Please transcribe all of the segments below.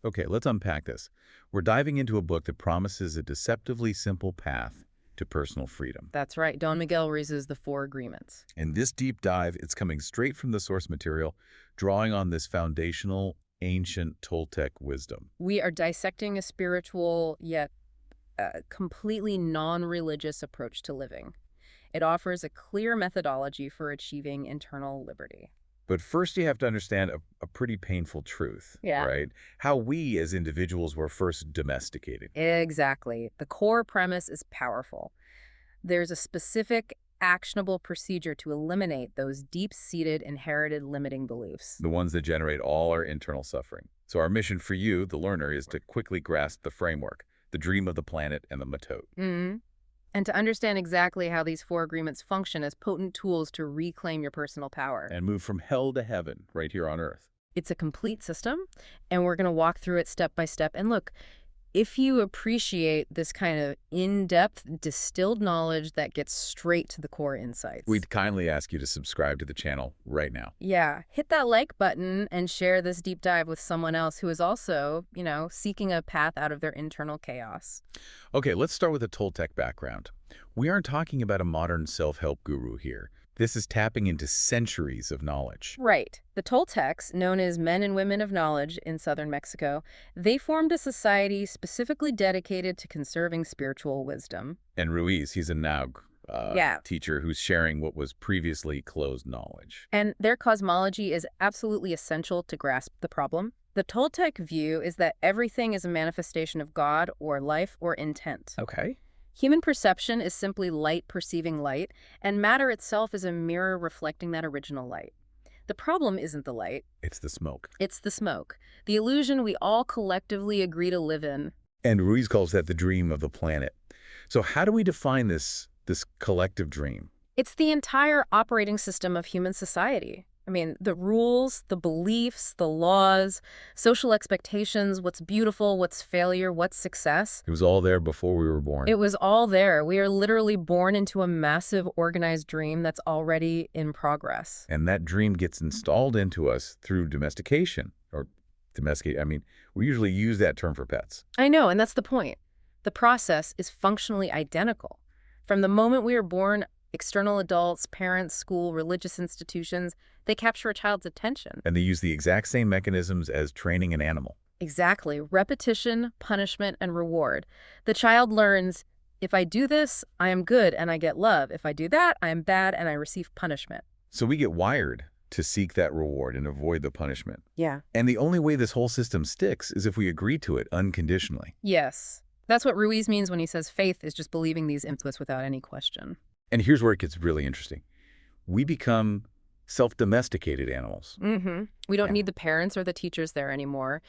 Okay, let's unpack this. We're diving into a book that promises a deceptively simple path to personal freedom. That's right. Don Miguel Ruiz's The Four Agreements. In this deep dive, it's coming straight from the source material, drawing on this foundational, ancient Toltec wisdom. We are dissecting a spiritual yet completely non-religious approach to living. It offers a clear methodology for achieving internal liberty. But first, you have to understand a pretty painful truth, Yeah. right? How we as individuals were first domesticated. Exactly. The core premise is powerful. There's a specific, actionable procedure to eliminate those deep-seated, inherited limiting beliefs. The ones that generate all our internal suffering. So our mission for you, the learner, is to quickly grasp the framework, the dream of the planet and the metote. And to understand exactly how these four agreements function as potent tools to reclaim your personal power. And move from hell to heaven right here on Earth. It's a complete system, and we're going to walk through it step by step. And look, if you appreciate this kind of in-depth, distilled knowledge that gets straight to the core insights. We'd kindly ask you to subscribe to the channel right now. Yeah, hit that like button and share this deep dive with someone else who is also, seeking a path out of their internal chaos. Okay, let's start with a Toltec background. We aren't talking about a modern self-help guru here. This is tapping into centuries of knowledge. Right. The Toltecs, known as men and women of knowledge in southern Mexico, they formed a society specifically dedicated to conserving spiritual wisdom. And Ruiz, he's a Naug teacher who's sharing what was previously closed knowledge. And their cosmology is absolutely essential to grasp the problem. The Toltec view is that everything is a manifestation of God or life or intent. Okay. Human perception is simply light perceiving light, and matter itself is a mirror reflecting that original light. The problem isn't the light. It's the smoke. It's the smoke, the illusion we all collectively agree to live in. And Ruiz calls that the dream of the planet. So how do we define this collective dream? It's the entire operating system of human society. I mean, the rules, the beliefs, the laws, social expectations, what's beautiful, what's failure, what's success. It was all there before we were born. It was all there. We are literally born into a massive organized dream that's already in progress. And that dream gets installed into us through domestication. We usually use that term for pets. I know, and that's the point. The process is functionally identical. From the moment we are born, external adults, parents, school, religious institutions, they capture a child's attention. And they use the exact same mechanisms as training an animal. Exactly. Repetition, punishment, and reward. The child learns, if I do this, I am good and I get love. If I do that, I am bad and I receive punishment. So we get wired to seek that reward and avoid the punishment. Yeah. And the only way this whole system sticks is if we agree to it unconditionally. Yes. That's what Ruiz means when he says faith is just believing these inputs without any question. And here's where it gets really interesting. We become self-domesticated animals. We don't need the parents or the teachers there anymore.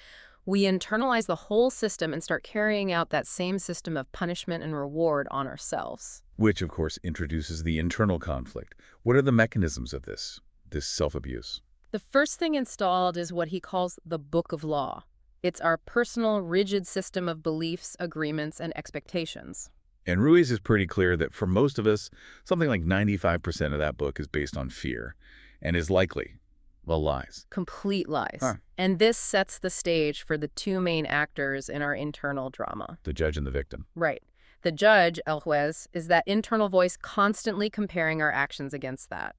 We internalize the whole system and start carrying out that same system of punishment and reward on ourselves. Which, of course, introduces the internal conflict. What are the mechanisms of this self-abuse? The first thing installed is what he calls the Book of Law. It's our personal, rigid system of beliefs, agreements, and expectations. And Ruiz is pretty clear that for most of us, something like 95% of that book is based on fear and is likely, lies. Complete lies. Huh. And this sets the stage for the two main actors in our internal drama. The judge and the victim. Right. The judge, el juez, is that internal voice constantly comparing our actions against that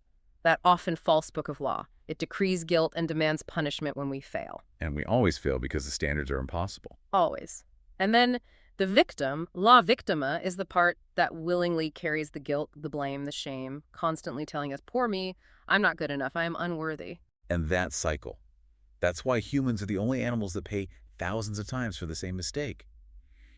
often false book of law. It decrees guilt and demands punishment when we fail. And we always fail because the standards are impossible. Always. And then the victim, la victima, is the part that willingly carries the guilt, the blame, the shame, constantly telling us, poor me, I'm not good enough, I am unworthy. And that cycle. That's why humans are the only animals that pay thousands of times for the same mistake.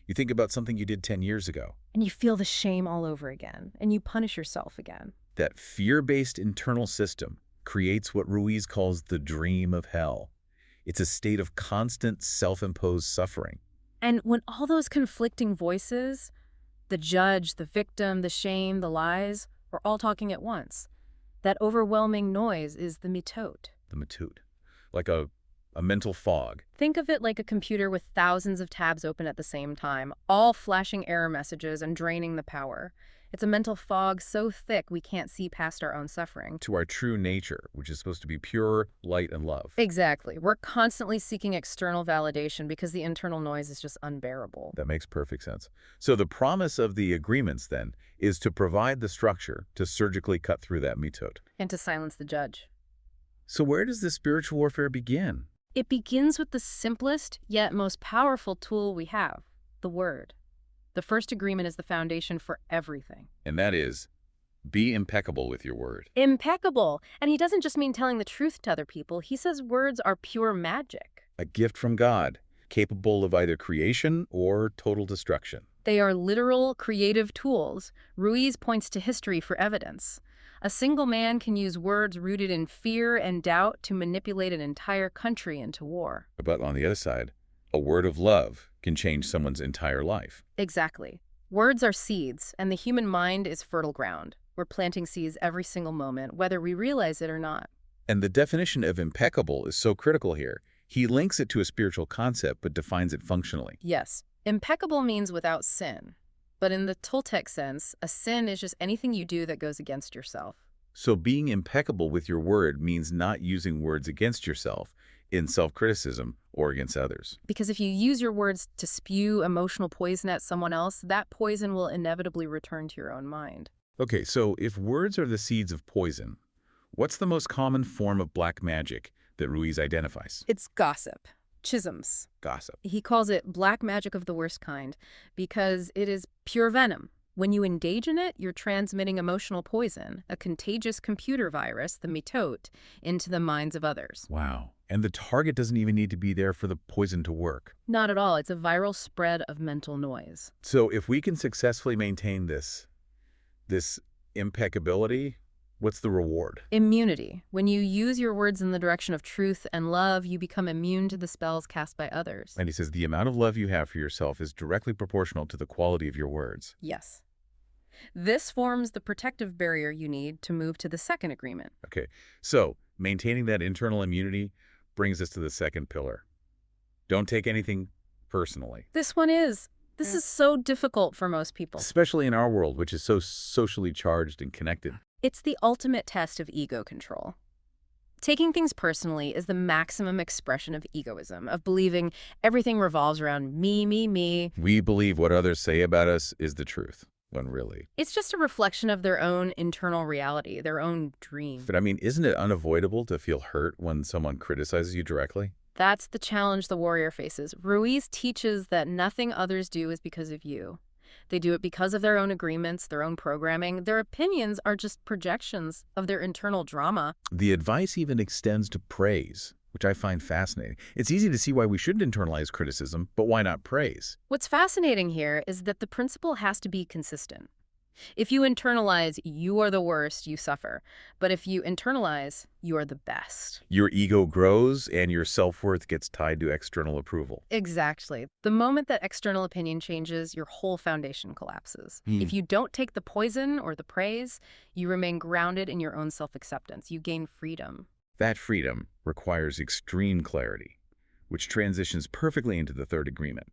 You think about something you did 10 years ago. And you feel the shame all over again, and you punish yourself again. That fear-based internal system creates what Ruiz calls the dream of hell. It's a state of constant self-imposed suffering. And when all those conflicting voices, the judge, the victim, the shame, the lies, are all talking at once, that overwhelming noise is the metote. The metote. Like a a mental fog. Think of it like a computer with thousands of tabs open at the same time, all flashing error messages and draining the power. It's a mental fog so thick we can't see past our own suffering. To our true nature, which is supposed to be pure light and love. Exactly. We're constantly seeking external validation because the internal noise is just unbearable. That makes perfect sense. So the promise of the agreements, then, is to provide the structure to surgically cut through that mitot. And to silence the judge. So where does this spiritual warfare begin? It begins with the simplest yet most powerful tool we have, the word. The first agreement is the foundation for everything. And that is, be impeccable with your word. Impeccable! And he doesn't just mean telling the truth to other people. He says words are pure magic. A gift from God, capable of either creation or total destruction. They are literal, creative tools. Ruiz points to history for evidence. A single man can use words rooted in fear and doubt to manipulate an entire country into war. But on the other side, a word of love can change someone's entire life. Exactly. Words are seeds, and the human mind is fertile ground. We're planting seeds every single moment, whether we realize it or not. And the definition of impeccable is so critical here. He links it to a spiritual concept, but defines it functionally. Yes, impeccable means without sin. But in the Toltec sense, a sin is just anything you do that goes against yourself. So being impeccable with your word means not using words against yourself in self-criticism or against others. Because if you use your words to spew emotional poison at someone else, that poison will inevitably return to your own mind. Okay, so if words are the seeds of poison, what's the most common form of black magic that Ruiz identifies? It's gossip. Chisms. Gossip. He calls it black magic of the worst kind because it is pure venom. When you engage in it, you're transmitting emotional poison, a contagious computer virus, the mitote, into the minds of others. Wow. And the target doesn't even need to be there for the poison to work. Not at all. It's a viral spread of mental noise. So if we can successfully maintain this impeccability, what's the reward? Immunity. When you use your words in the direction of truth and love, you become immune to the spells cast by others. And he says the amount of love you have for yourself is directly proportional to the quality of your words. Yes. This forms the protective barrier you need to move to the second agreement. Okay, so maintaining that internal immunity brings us to the second pillar. Don't take anything personally. This is so difficult for most people. Especially in our world, which is so socially charged and connected. It's the ultimate test of ego control. Taking things personally is the maximum expression of egoism, of believing everything revolves around me, me, me. We believe what others say about us is the truth, when really. It's just a reflection of their own internal reality, their own dream. But I mean, isn't it unavoidable to feel hurt when someone criticizes you directly? That's the challenge the warrior faces. Ruiz teaches that nothing others do is because of you. They do it because of their own agreements, their own programming. Their opinions are just projections of their internal drama. The advice even extends to praise, which I find fascinating. It's easy to see why we shouldn't internalize criticism, but why not praise? What's fascinating here is that the principle has to be consistent. If you internalize, you are the worst, you suffer. But if you internalize, you are the best. Your ego grows and your self-worth gets tied to external approval. Exactly. The moment that external opinion changes, your whole foundation collapses. If you don't take the poison or the praise, you remain grounded in your own self-acceptance. You gain freedom. That freedom requires extreme clarity, which transitions perfectly into the third agreement.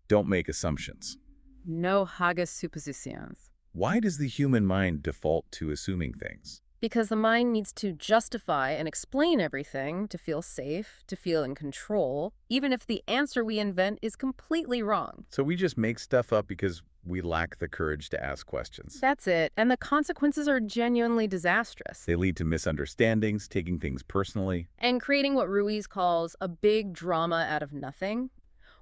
Don't make assumptions. No hagas suposiciones. Why does the human mind default to assuming things? Because the mind needs to justify and explain everything to feel safe, to feel in control, even if the answer we invent is completely wrong. So we just make stuff up because we lack the courage to ask questions. That's it. And the consequences are genuinely disastrous. They lead to misunderstandings, taking things personally. And creating what Ruiz calls a big drama out of nothing.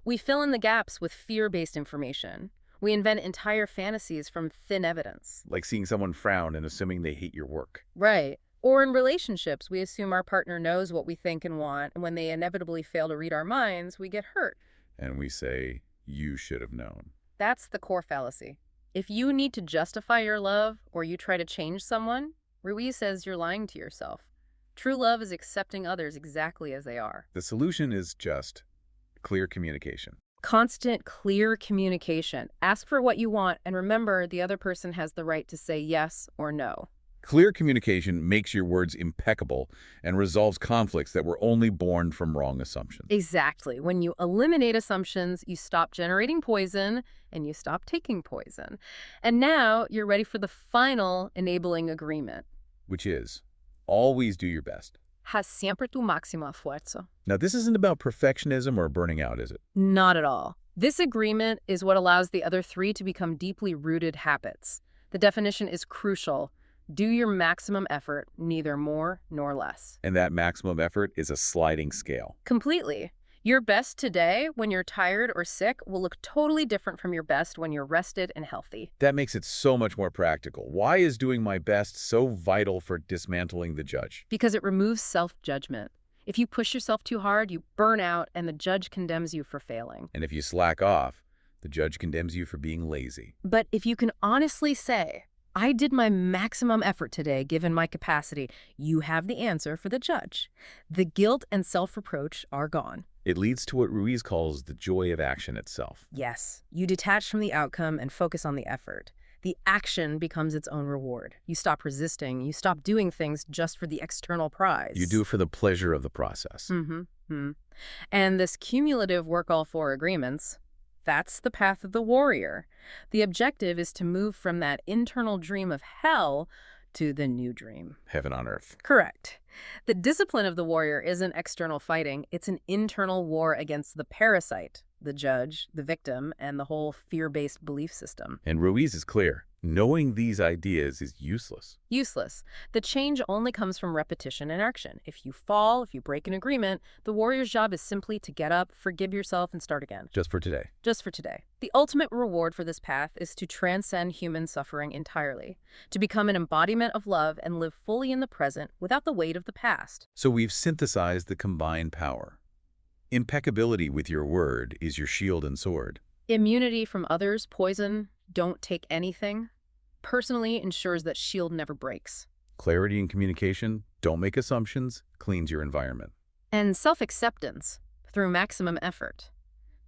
We fill in the gaps with fear-based information. We invent entire fantasies from thin evidence. Like seeing someone frown and assuming they hate your work. Right. Or in relationships, we assume our partner knows what we think and want, and when they inevitably fail to read our minds, we get hurt. And we say, you should have known. That's the core fallacy. If you need to justify your love or you try to change someone, Ruiz says you're lying to yourself. True love is accepting others exactly as they are. The solution is just clear communication. Constant, clear communication. Ask for what you want, and remember the other person has the right to say yes or no. Clear communication makes your words impeccable and resolves conflicts that were only born from wrong assumptions. Exactly. When you eliminate assumptions, you stop generating poison and you stop taking poison. And now you're ready for the final enabling agreement. Which is, always do your best. Haz siempre tu máximo esfuerzo. Now, this isn't about perfectionism or burning out, is it? Not at all. This agreement is what allows the other three to become deeply rooted habits. The definition is crucial. Do your maximum effort, neither more nor less. And that maximum effort is a sliding scale. Completely. Your best today, when you're tired or sick, will look totally different from your best when you're rested and healthy. That makes it so much more practical. Why is doing my best so vital for dismantling the judge? Because it removes self-judgment. If you push yourself too hard, you burn out, and the judge condemns you for failing. And if you slack off, the judge condemns you for being lazy. But if you can honestly say, I did my maximum effort today given my capacity, you have the answer for the judge. The guilt and self-reproach are gone. It leads to what Ruiz calls the joy of action itself. Yes, you detach from the outcome and focus on the effort. The action becomes its own reward. You stop resisting. You stop doing things just for the external prize. You do it for the pleasure of the process. And this cumulative work all four agreements, that's the path of the warrior. The objective is to move from that internal dream of hell to the new dream. Heaven on earth. Correct. The discipline of the warrior isn't external fighting. It's an internal war against the parasite, the judge, the victim, and the whole fear-based belief system. And Ruiz is clear. Knowing these ideas is useless. Useless. The change only comes from repetition and action. If you fall, if you break an agreement, the warrior's job is simply to get up, forgive yourself, and start again. Just for today. Just for today. The ultimate reward for this path is to transcend human suffering entirely, to become an embodiment of love and live fully in the present without the weight of the past. So we've synthesized the combined power. Impeccability with your word is your shield and sword. Immunity from others, poison, don't take anything, personally ensures that shield never breaks. Clarity in communication, don't make assumptions, cleans your environment. And self-acceptance, through maximum effort,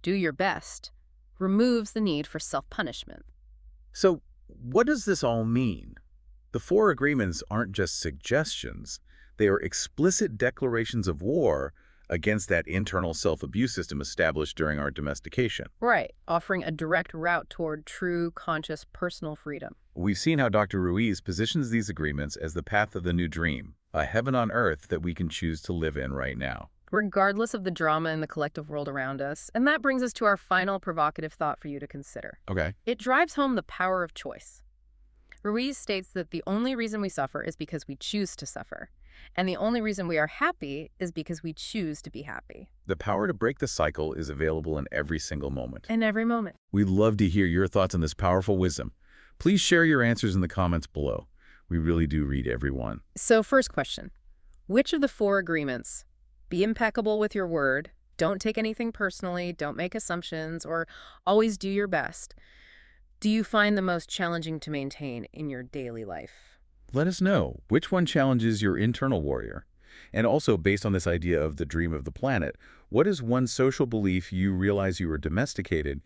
do your best, removes the need for self-punishment. So what does this all mean? The four agreements aren't just suggestions. They are explicit declarations of war against that internal self-abuse system established during our domestication. Right, offering a direct route toward true, conscious, personal freedom. We've seen how Dr. Ruiz positions these agreements as the path of the new dream, a heaven on earth that we can choose to live in right now. Regardless of the drama in the collective world around us. And that brings us to our final provocative thought for you to consider. Okay. It drives home the power of choice. Ruiz states that the only reason we suffer is because we choose to suffer. And the only reason we are happy is because we choose to be happy. The power to break the cycle is available in every single moment. In every moment. We'd love to hear your thoughts on this powerful wisdom. Please share your answers in the comments below. We really do read every one. So first question, which of the four agreements, be impeccable with your word, don't take anything personally, don't make assumptions, or always do your best, do you find the most challenging to maintain in your daily life? Let us know which one challenges your internal warrior. And also, based on this idea of the dream of the planet, what is one social belief you realize you were domesticated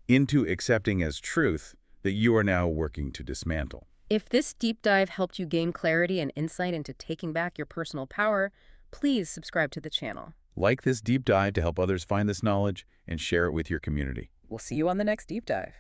into accepting as truth that you are now working to dismantle? If this deep dive helped you gain clarity and insight into taking back your personal power, please subscribe to the channel. Like this deep dive to help others find this knowledge and share it with your community. We'll see you on the next deep dive.